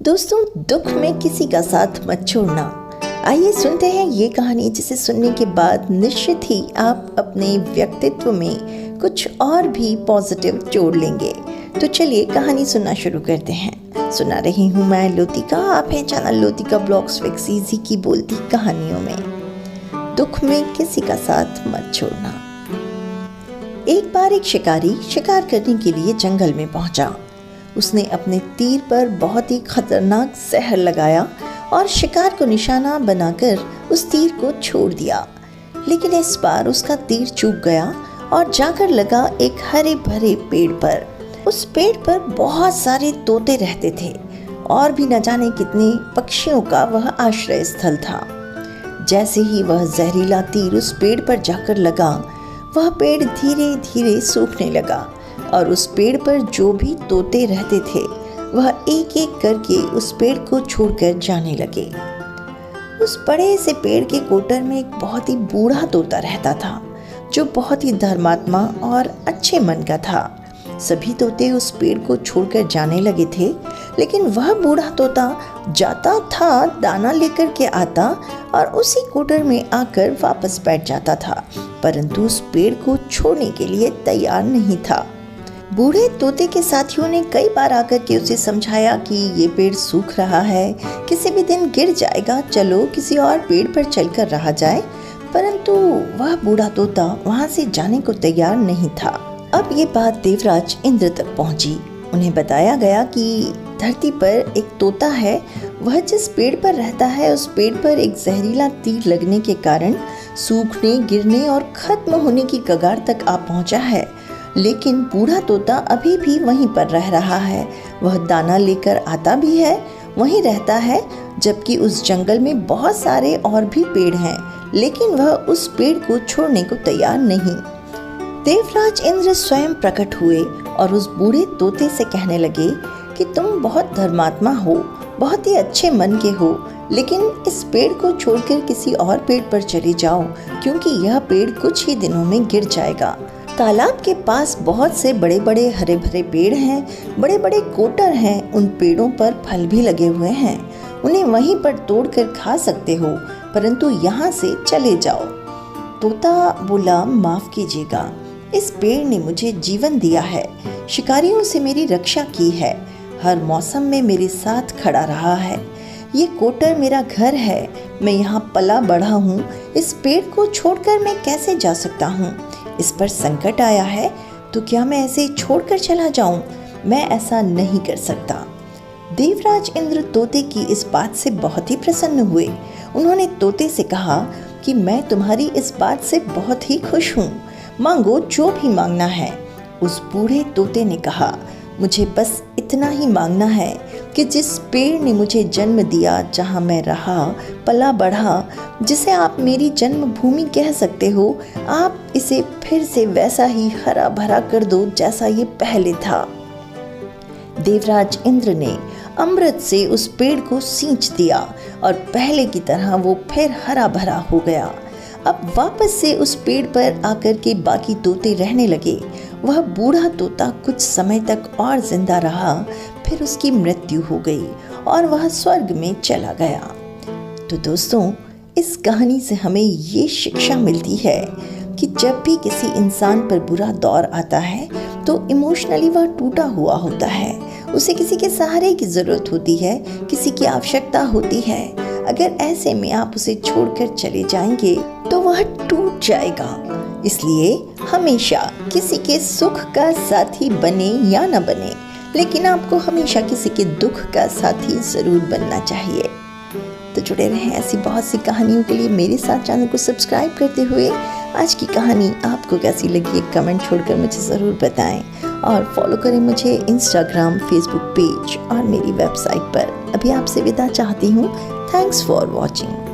दोस्तों, दुख में किसी का साथ मत छोड़ना। आइए सुनते हैं ये कहानी, जिसे सुनने के बाद निश्चित ही आप अपने व्यक्तित्व में कुछ और भी पॉजिटिव जोड़ लेंगे। तो चलिए कहानी सुनना शुरू करते हैं। सुना रही हूँ मैं लोतिका। आप हैं चैनल लोतिका ब्लॉग्स विद जीजी की बोलती कहानियों में। दुख में किसी का साथ मत छोड़ना। एक बार एक शिकारी शिकार करने के लिए जंगल में पहुंचा। उसने अपने तीर पर बहुत ही खतरनाक जहर लगाया और शिकार को निशाना बनाकर उस तीर को छोड़ दिया। लेकिन इस बार उसका तीर चूक गया और जाकर लगा एक हरे भरे पेड़ पर। उस पेड़ पर बहुत सारे तोते रहते थे और भी न जाने कितने पक्षियों का वह आश्रय स्थल था। जैसे ही वह जहरीला तीर उस पेड़ पर जाकर लगा, वह पेड़ धीरे धीरे सूखने लगा और उस पेड़ पर जो भी तोते रहते थे वह एक एक करके उस पेड़ को छोड़कर जाने लगे। उस बड़े से पेड़ के कोटर में एक बहुत ही बूढ़ा तोता रहता था, जो बहुत ही धर्मात्मा और अच्छे मन का था। सभी तोते उस पेड़ को छोड़कर जाने लगे थे, लेकिन वह बूढ़ा तोता जाता था, दाना लेकर के आता और उसी कोटर में आकर वापस बैठ जाता था, परंतु उस पेड़ को छोड़ने के लिए तैयार नहीं था। बूढ़े तोते के साथियों ने कई बार आकर के उसे समझाया कि ये पेड़ सूख रहा है, किसी भी दिन गिर जाएगा, चलो किसी और पेड़ पर चलकर रहा जाए, परंतु वह बूढ़ा तोता वहां से जाने को तैयार नहीं था। अब ये बात देवराज इंद्र तक पहुंची। उन्हें बताया गया कि धरती पर एक तोता है, वह जिस पेड़ पर रहता है उस पेड़ पर एक जहरीला तीर लगने के कारण सूखने, गिरने और खत्म होने की कगार तक आ पहुंचा है। लेकिन बूढ़ा तोता अभी भी वहीं पर रह रहा है। वह दाना लेकर आता भी है, वहीं रहता है, जबकि उस जंगल में बहुत सारे और भी पेड़ हैं, लेकिन वह उस पेड़ को छोड़ने को तैयार नहीं। देवराज इंद्र स्वयं प्रकट हुए और उस बूढ़े तोते से कहने लगे कि तुम बहुत धर्मात्मा हो, बहुत ही अच्छे मन के हो, लेकिन इस पेड़ को छोड़कर किसी और पेड़ पर चले जाओ, क्योंकि यह पेड़ कुछ ही दिनों में गिर जाएगा। तालाब के पास बहुत से बड़े बड़े हरे भरे पेड़ हैं, बड़े बड़े कोटर हैं, उन पेड़ों पर फल भी लगे हुए हैं, उन्हें वहीं पर तोड़कर खा सकते हो, परंतु यहाँ से चले जाओ। तोता बोला, माफ कीजिएगा, इस पेड़ ने मुझे जीवन दिया है, शिकारियों से मेरी रक्षा की है, हर मौसम में मेरे साथ खड़ा रहा है, ये कोटर मेरा घर है, मैं यहाँ पला बढ़ा हूँ, इस पेड़ को छोड़कर मैं कैसे जा सकता हूँ? इस पर संकट आया है तो क्या मैं ऐसे छोड़कर चला जाऊं? मैं ऐसा नहीं कर सकता। देवराज इंद्र तोते की इस बात से बहुत ही प्रसन्न हुए। उन्होंने तोते से कहा कि मैं तुम्हारी इस बात से बहुत ही खुश हूँ, मांगो जो भी मांगना है। उस बूढ़े तोते ने कहा, मुझे बस इतना ही मांगना है कि जिस पेड़ ने मुझे जन्म दिया, जहाँ मैं रहा, पला बढ़ा, जिसे आप मेरी जन्मभूमि कह सकते हो, आप इसे फिर से वैसा ही हरा भरा कर दो जैसा ये पहले था। देवराज इंद्र ने अमृत से उस पेड़ को सींच दिया और पहले की तरह वो फिर हरा भरा हो गया। अब वापस से उस पेड़ पर आकर के बाकी तोते रहने लगे। वह बूढ़ा तोता कुछ समय तक और जिंदा रहा, फिर उसकी मृत्यु हो गई और वह स्वर्ग में चला गया। तो दोस्तों, इस कहानी से हमें ये शिक्षा मिलती है कि जब भी किसी इंसान पर बुरा दौर आता है तो इमोशनली वह टूटा हुआ होता है, उसे किसी के सहारे की ज़रूरत होती है, किसी की आवश्यकता होती है। अगर ऐसे में आप उसे छोड़कर चले जाएंगे तो वह टूट जाएगा। इसलिए हमेशा किसी के सुख का साथी बने या न बने, लेकिन आपको हमेशा किसी के दुख का साथी ज़रूर बनना चाहिए। तो जुड़े रहें ऐसी बहुत सी कहानियों के लिए मेरे साथ चैनल को सब्सक्राइब करते हुए। आज की कहानी आपको कैसी लगी, एक कमेंट छोड़कर मुझे ज़रूर बताएं और फॉलो करें मुझे इंस्टाग्राम, फेसबुक पेज और मेरी वेबसाइट पर। अभी आपसे विदा चाहती हूँ। Thanks for watching.